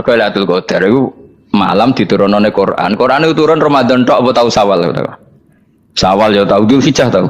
Mergo Lailatul Qadar iku malam diturunane Quran. Quran itu turun Ramadan tok apa tau Syawal to? Syawal ya tau, Dzulhijjah tau.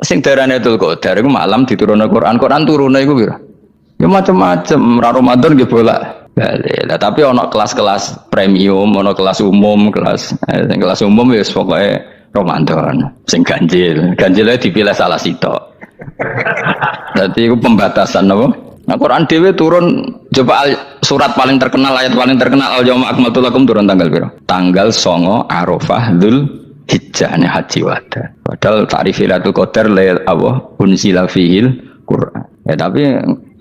Sing darane Lailatul Qadar iku malam diturunane Quran. Quran turune iku piro? Ya macam-macam, Ramadan nggih bolak-balik. Lah tapi ana kelas-kelas premium, ana kelas umum, kelas umum ya pokoke Ramadan. Sing ganjil, ganjilnya dipilih salah sitok. Jadi itu pembatasan apa? Nah, Quran dhewe turun coba surat paling terkenal, ayat paling terkenal al-yauma akmaltu lakum turun tanggal piro? Tanggal 9 Arafah Dzulhijjah haji wada. Padahal ta'rif Lailatul Qadar Allah unzila fihil Quran. Ya tapi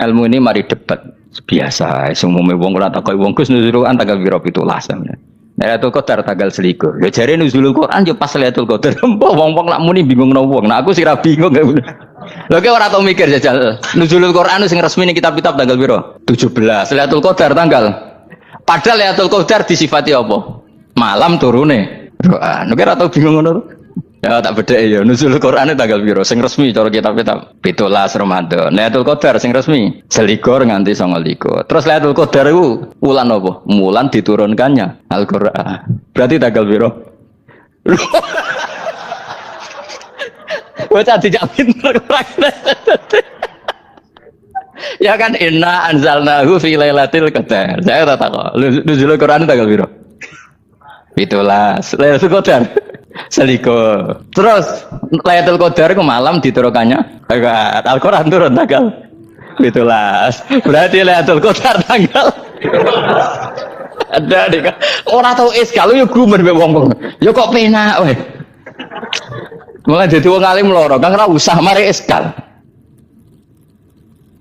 ilmu ini mari debat biasa. Semua wong ora takoi wong Gus nuzul Quran tanggal piro 17. Lailatul Qadar tanggal 21. Ya jare nuzul Quran yo pas Lailatul Qadar. Wong-wong lak muni bingung no wong. Nah aku sih ra bingung. Lho kok ora tau mikir jajal. Nuzulul Quran sing resmi ning kitab-kitab tanggal piro? 17. Lailatul Qadar tanggal. Padahal Lailatul Qadar disifati apa? Malam turune. Anu kira tau bingung ngono. Ya tak bedheki ya. Nuzulul Quran tanggal piro? Sing resmi cara kitab-kitab 17 Ramadan. Lailatul Qadar sing resmi 21 nganti 29. Terus Lailatul Qadar iku wulan apa? Wulan diturunkannya Al-Qur'an. Berarti tanggal piro? Bocah dijak pinter ya kan inna anzalnahu fi lailatul qadar. Saya tak tahu. Nuzul Quran tanggal piro? 17. Lailatul Qadar. Seliko. Terus Lailatul Qadar ku malam diturunkannya Al-Qur'an turun tanggal 17. Berarti Lailatul Qadar tanggal ada dik. Ora tau kalau yo gumen mbek wong-wong. Yo kok penak weh. Mulai jadi wong alim loro, kan ora usah mari eskal.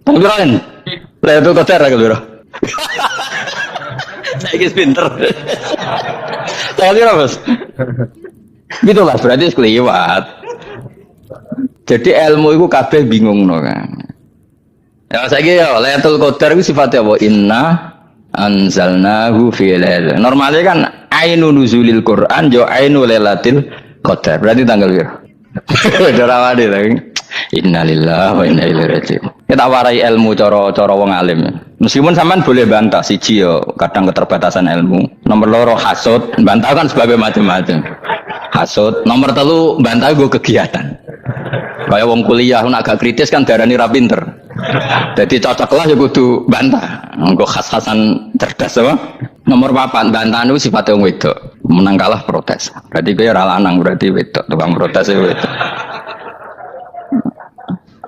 Tangguran. Lailatul Qadar aku lho. Saiki pinter. Tangguran, Bos. Gitulah berarti sekliwat. Jadi ilmu itu kabeh bingung no kan. Ya saiki ya Lailatul Qadar itu sifatnya apa? Inna anzalnahu fi lailatul. Normalnya kan ainu nuzulil Quran jo ainu lailatul Qadar. Berarti tanggal piro? Dorawadi lagi. Innalillahi wa inna ilaihi raji'un. Kita warai ilmu cara wong alim. Meskipun sampean boleh bantah siji yo kadang keterbatasan ilmu. Nomor loro hasud, bantah kan sebab macam-macam. Hasud, nomor telu bantah gue kegiatan. Kayak wong kuliah nak agak kritis kan darani ra pinter. Jadi cocok lah ya kudu bantah. Engko khas-khasan cerdas apa? Nomor 4 bantahan itu sifatnya wong wedok. Menang kalah protes. Berarti kowe ora lanang berarti wedok, tukang protes itu wedok.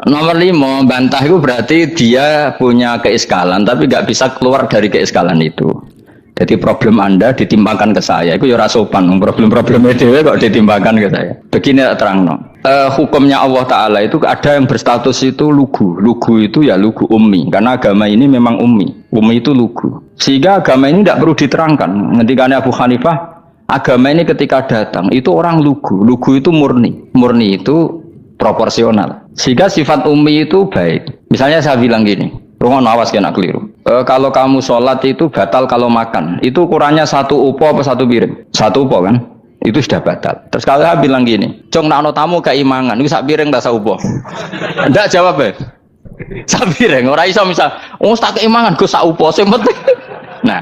Nomor 5 bantah itu berarti dia punya keiskalan tapi nggak bisa keluar dari keiskalan itu. Jadi problem Anda ditimbangkan ke saya, itu ya ora sopan. Problem-problemnya dewe kok ditimbangkan ke saya. Begini terang no. Hukumnya Allah Ta'ala itu ada yang berstatus itu lugu. Lugu itu ya lugu ummi. Karena agama ini memang ummi. Ummi itu lugu. Sehingga agama ini tidak perlu diterangkan. Ketika Abu Hanifah, agama ini ketika datang, itu orang lugu. Lugu itu murni. Murni itu proporsional. Sehingga sifat ummi itu baik. Misalnya saya bilang gini. Rungon awas kena keliru. Kalau kamu sholat itu batal kalau makan. Itu ukurannya 1 upo apa 1 piring? 1 upo kan? Itu sudah batal. Terus kalau saya bilang gini, cong nak tamu keimangan, itu 1 piring tak 1 upo. Enggak jawab ya. 1 piring. Orang iso misal, tak keimangan, gue 1 upo. Nah,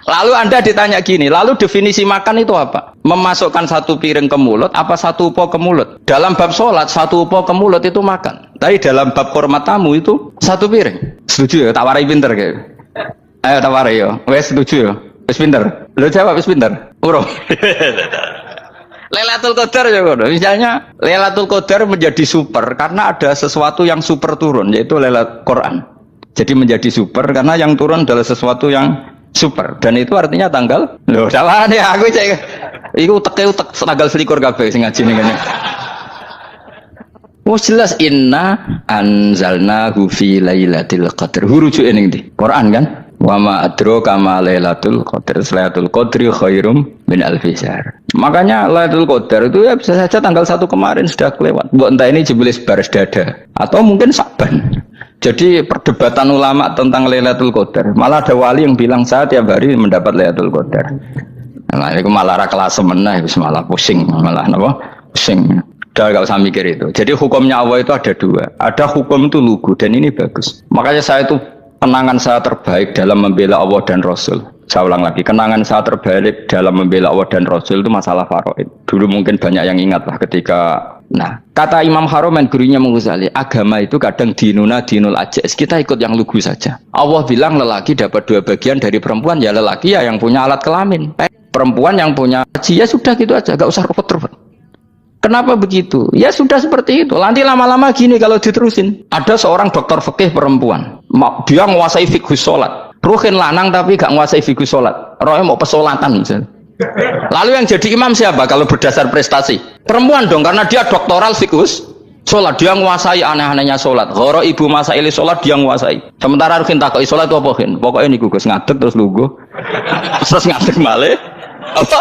lalu Anda ditanya gini, lalu definisi makan itu apa? Memasukkan 1 piring ke mulut, apa 1 upo ke mulut? Dalam bab sholat, 1 upo ke mulut itu makan. Tapi dalam bab hormat tamu itu 1 piring. Setuju ya? Tak warai pinter kayak. Ayo tak warai ya. Wes setuju ya? Wes pinter. Lo jawab wes pinter. Urung. Lailatul Qadar ya kok. Misalnya Lailatul Qadar menjadi super karena ada sesuatu yang super turun yaitu Lailatul Quran. Jadi menjadi super karena yang turun adalah sesuatu yang super dan itu artinya tanggal. Loh, salah nih aku cek. Iku teke tanggal 21 kabeh sing ngaji ning kene. Wes jelas inna anzalnahu fi lailatul qadar. Rujuke ning ndi? Quran kan? Wa ma adraka ma lailatul qadar. Lailatul qadri khairum min alfi syahr. Makanya Lailatul Qadar itu ya bisa saja tanggal 1 kemarin sudah kelewat. Mbok entah ini jebelis baris dada atau mungkin Sa'ban. Jadi perdebatan ulama tentang Lailatul Qadar. Malah ada wali yang bilang saya tiap hari mendapat Lailatul Qadar. Nah, itu malah kelas meneh malah pusing, malah napa? Pusing. Udah gak usah mikir itu. Jadi hukumnya Allah itu ada 2. Ada hukum itu lugu dan ini bagus. Makanya saya itu penangan saya terbaik dalam membela Allah dan Rasul. Saya ulang lagi, kenangan saya terbalik dalam membela Allah dan Rasul itu masalah faraid. Dulu mungkin banyak yang ingat lah ketika, nah kata Imam Haromen gurunya Ghazali, agama itu kadang dinuna dinul ajais, kita ikut yang lugu saja. Allah bilang lelaki dapat 2 bagian dari perempuan, ya lelaki ya yang punya alat kelamin, perempuan yang punya haji, ya sudah gitu aja, gak usah repot-repot. Kenapa begitu? Ya sudah seperti itu. Nanti lama-lama gini kalau diterusin. Ada seorang dokter fikih perempuan, dia menguasai fikih sholat. Ruhin lanang tapi gak menguasai fikih sholat. Rohnya mau pesolatan misalnya. Lalu yang jadi imam siapa kalau berdasar prestasi? Perempuan dong, karena dia doktoral fikih sholat. Dia menguasai aneh-anehnya sholat. Goro ibu masa ili sholat dia menguasai. Sementara Ruhin takoi sholat itu apa Ruhin? Pokoknya ini gugus ngadeg terus lugu. Terus ngadeg malih. Apa?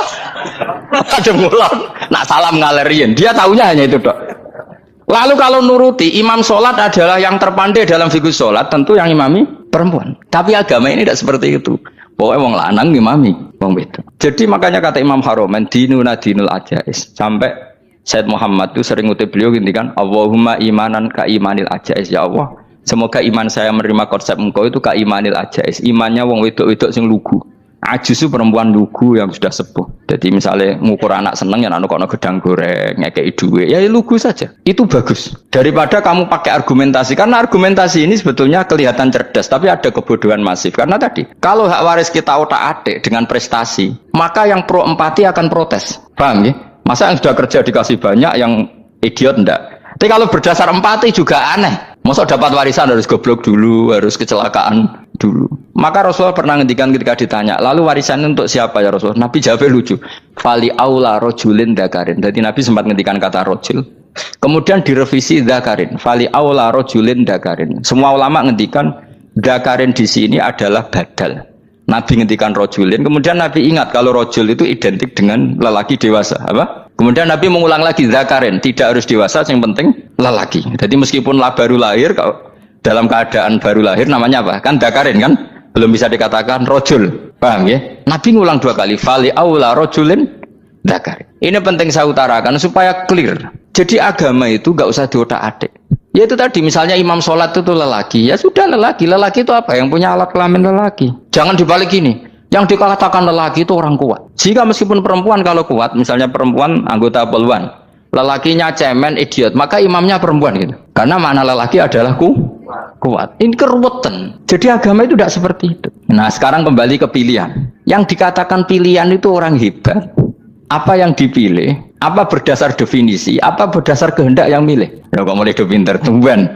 Ada ngulang. Nak salam ngalerin. Dia tahunya hanya itu dok. Lalu kalau nuruti imam sholat adalah yang terpandai dalam fikih sholat, tentu yang imami perempuan. Tapi agama ini tidak seperti itu. Pokoknya wong lanang imami, wong beda. Jadi makanya kata Imam Haromen, dinuna dinul ajais. Sampai Said Muhammad itu sering ngutip beliau gini kan, Allahumma imanan ka imanil ajais, ya Allah. Semoga iman saya menerima konsep engkau itu ka imanil ajais. Imannya wong wedok-wedok sing lugu. Ajus itu perempuan lugu yang sudah sepuh. Jadi misalnya ngukur anak seneng ya anak kono gedang goreng, ngekei duit, ya lugu saja. Itu bagus. Daripada kamu pakai argumentasi, karena argumentasi ini sebetulnya kelihatan cerdas, tapi ada kebodohan masif. Karena tadi, kalau hak waris kita otak-atik dengan prestasi, maka yang pro empati akan protes. Paham ya? Masa yang sudah kerja dikasih banyak, yang idiot enggak? Tapi kalau berdasar empati juga aneh. Masa dapat warisan harus goblok dulu, harus kecelakaan dulu. Maka Rasulullah pernah ngendikan ketika ditanya, lalu warisan untuk siapa ya Rasulullah? Nabi jawabnya lucu. Fali aula rojulin dakarin. Jadi Nabi sempat ngendikan kata rojul. Kemudian direvisi dakarin. Fali aula rojulin dakarin. Semua ulama ngendikan dakarin di sini adalah badal. Nabi ngendikan rojulin. Kemudian Nabi ingat kalau rojul itu identik dengan lelaki dewasa. Apa? Kemudian Nabi mengulang lagi zakarin, tidak harus dewasa, yang penting lelaki. Jadi meskipun baru lahir, kalau dalam keadaan baru lahir namanya apa? Kan zakarin kan? Belum bisa dikatakan rojul. Paham ya? Nabi ngulang 2 kali, fali aula rojulin zakarin. Ini penting saya utarakan supaya clear. Jadi agama itu gak usah diotak-atik. Ya itu tadi misalnya imam sholat itu lelaki, ya sudah lelaki. Lelaki itu apa? Yang punya alat kelamin lelaki. Jangan dibalik gini. Yang dikatakan lelaki itu orang kuat. Jika meskipun perempuan kalau kuat, misalnya perempuan anggota poluan, lelakinya cemen, idiot, maka imamnya perempuan gitu. Karena makna lelaki adalah kuat. Ini keruwetan. Jadi agama itu tidak seperti itu. Nah sekarang kembali ke pilihan. Yang dikatakan pilihan itu orang hebat. Apa yang dipilih? Apa berdasar definisi? Apa berdasar kehendak yang milih? Ya kok mulai do pinter, tumben.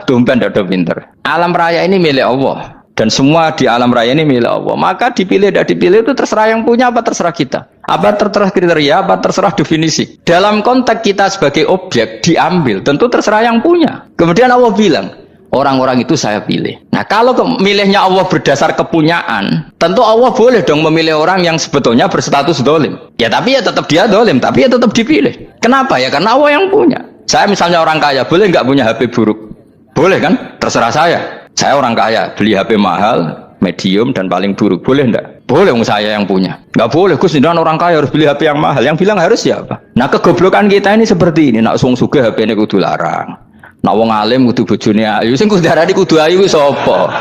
Tumben do pinter. Alam raya ini milik Allah. Dan semua di alam raya ini milik Allah. Maka dipilih tidak dipilih itu terserah yang punya apa terserah kita. Apa terserah kriteria, apa terserah definisi. Dalam konteks kita sebagai objek diambil, tentu terserah yang punya. Kemudian Allah bilang, orang-orang itu saya pilih. Nah kalau milihnya Allah berdasar kepunyaan, tentu Allah boleh dong memilih orang yang sebetulnya berstatus dolim. Ya tapi ya tetap dia dolim, tapi ya tetap dipilih. Kenapa ya? Karena Allah yang punya. Saya misalnya orang kaya, boleh nggak punya HP buruk? Boleh kan? Terserah saya. Saya orang kaya, beli HP mahal, medium dan paling buruk. Boleh enggak? Boleh, saya yang punya. Enggak boleh, Gus, orang kaya harus beli HP yang mahal. Yang bilang harus siapa? Nah, kegoblokan kita ini seperti ini. Nak wong sugih HP ini kudu larang. Nak wong alim kudu bojone ayu. Sing kudu darani kudu ayu wis sapa?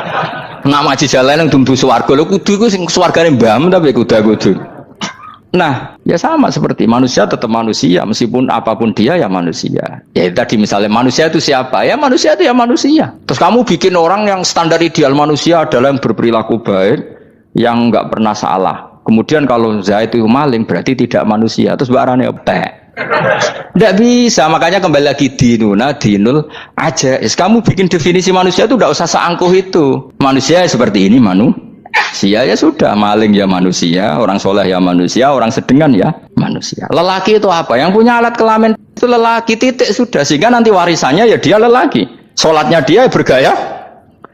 Nak maji jalan yang dumdu swarga. Lho kudu iku sing swargane mbahmu tapi kudu. Nah, ya sama seperti manusia tetap manusia, meskipun apapun dia ya manusia. Ya tadi misalnya manusia itu siapa? Ya manusia itu ya manusia. Terus kamu bikin orang yang standar ideal manusia adalah yang berperilaku baik, yang nggak pernah salah. Kemudian kalau Zaid itu maling berarti tidak manusia. Terus barangnya optek. Tidak bisa, makanya kembali lagi dinuna dinul aja. Kamu bikin definisi manusia itu tidak usah seangkuh itu. Manusia seperti ini manusia ya sudah, maling ya manusia, orang soleh ya manusia, orang sedengan ya manusia. Lelaki itu apa? Yang punya alat kelamin itu lelaki, titik sudah. Sehingga nanti warisannya ya dia lelaki. Sholatnya dia bergaya.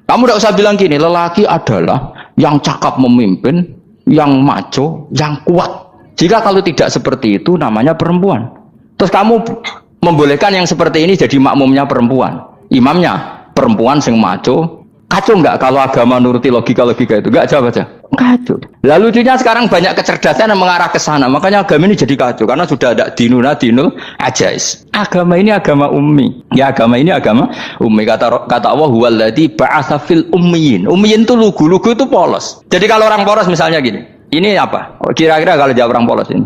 Kamu tidak usah bilang gini, lelaki adalah yang cakap memimpin, yang maco, yang kuat. Jika kalau tidak seperti itu namanya perempuan. Terus kamu membolehkan yang seperti ini jadi makmumnya perempuan, imamnya perempuan sing maco. Kacau enggak kalau agama nuruti logika itu? Enggak, jawab aja. Kacau. Lalu lucunya sekarang banyak kecerdasan yang mengarah ke sana. Makanya agama ini jadi kacau karena sudah ada dinul ajais. Agama ini agama ummi. Ya agama ini agama ummi. Kata Allah huwallazi ba'atsa fil ummiyin. Ummiyin itu lugu itu polos. Jadi kalau orang polos misalnya gini. Ini apa? Kira-kira kalau jawab orang polos ini.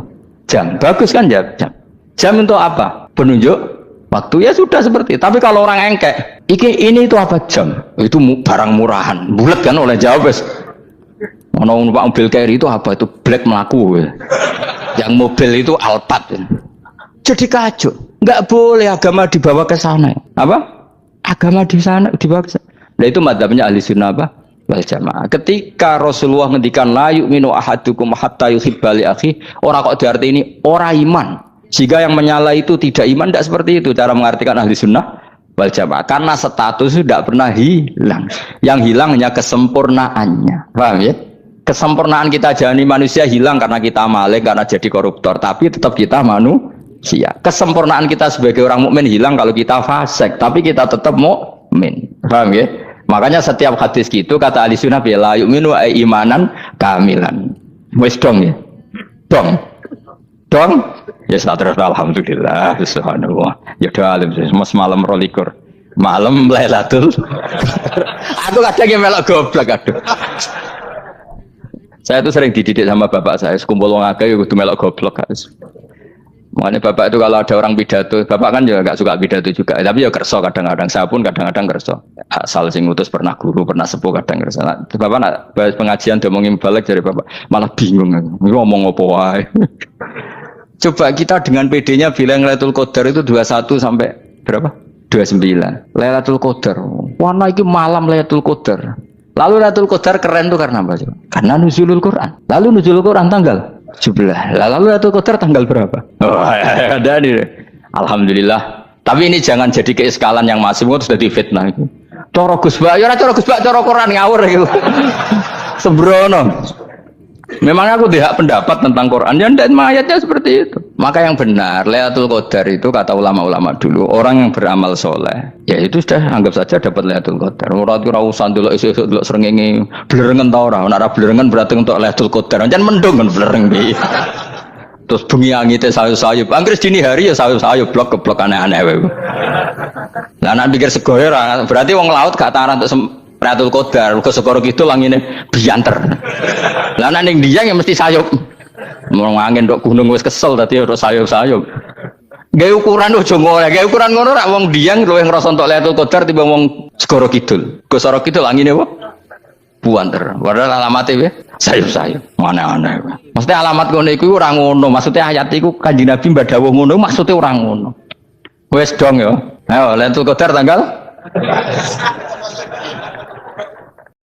Jam. Bagus kan jam? Jam untuk apa? Penunjuk waktu ya sudah seperti itu. Tapi kalau orang engkek, ini itu apa jam? Itu barang murahan. Bulat kan oleh jawab. Ono Pak mobil carry itu apa? Itu black melaku. Yang mobil itu Alphard. Jadi kacau. Enggak boleh agama dibawa ke sana. Apa? Agama di sana dibawa ke sana. Nah itu madzhabnya ahli sunnah apa? Wal jamaah. Ketika Rasulullah ngendikan la yu'minu ahadukum hatta yuhibba li akhi, ora kok diarti ini ora iman. Jika yang menyala itu tidak iman, tidak seperti itu cara mengartikan ahli sunnah wal jamaah. Karena status tidak pernah hilang. Yang hilang hanya kesempurnaannya. Paham ya? Kesempurnaan kita jadi manusia hilang karena kita maling, karena jadi koruptor, tapi tetap kita manusia. Kesempurnaan kita sebagai orang mukmin hilang kalau kita fasik, tapi kita tetap mukmin. Paham ya? Makanya setiap hadis gitu kata ahli sunnah la yu'minu imanan kamilan. Wis dong ya. Dong. Ya terus alhamdulillah subhanallah. Ya doa alim mas malam rolikur. Malam Lailatul. Aku kadang melok goblok aduh. Saya itu sering dididik sama bapak saya, sekumpul wong akeh kudu melok goblok guys. Makanya bapak itu kalau ada orang pidato, bapak kan juga gak suka pidato juga, tapi ya kerso kadang-kadang, saya pun kadang-kadang kerso. Asal sing ngutus pernah guru, pernah sepuh kadang kerso. Nah, bapak nak bahas pengajian ngomongin balik dari bapak, malah bingung ngomong apa wae. Coba kita dengan PD-nya bilang Lailatul Qadar itu 21 sampai berapa? 29. Lailatul Qadar. Warna itu malam Lailatul Qadar. Lalu Lailatul Qadar keren tuh karena apa? Karena nuzulul Quran. Lalu nuzulul Quran tanggal 17. Lalu Lailatul Qadar tanggal berapa? Oh, ada nih. Alhamdulillah. Tapi ini jangan jadi keiskalan yang masif itu sudah difitnah itu. Coro Gus Bak, ya ora coro Gus Bak, coro Quran ngawur itu. Sembrono. Memang aku tidak pendapat tentang Quran dan ayatnya seperti itu. Maka yang benar Lailatul Qadar itu kata ulama-ulama dulu orang yang beramal soleh, ya itu sudah anggap saja dapat Lailatul Qadar. Ora usah ndelok esuk ndelok srengenge blerengen ta ora. Nek blerengen berarti untuk Lailatul Qadar. Jan mendung kan blereng iki. Terus bengi angite sayup-sayup. Anggere dini hari ya sayup-sayup blok-blok aneh-aneh wae. Lah nek pikir segoyo ora berarti wong laut gak taran untuk Lailatul Qadar, ke Segoro Kidul langine bianter. Lah nek ning Dieng ya mesti sayup. Mau angin ndok gunung wis kesel dadi ora sayup-sayup. Gawe ukuran ojo ngono, gawe ukuran ngono rak wong Dieng luwih ngrasa entuk Lailatul Qadar timbang wong Segoro Kidul. Ke Segoro Kidul angine apa? Buanter. Padahal alamate piye? Sayup-sayup. Aneh-aneh. Mesti alamat ngono iku ora ngono. Maksudnya ayat iku Kanjeng Nabi mbadhawuh ngono, maksudnya ora ngono. Wis dong ya. Ayo Lailatul Qadar tanggal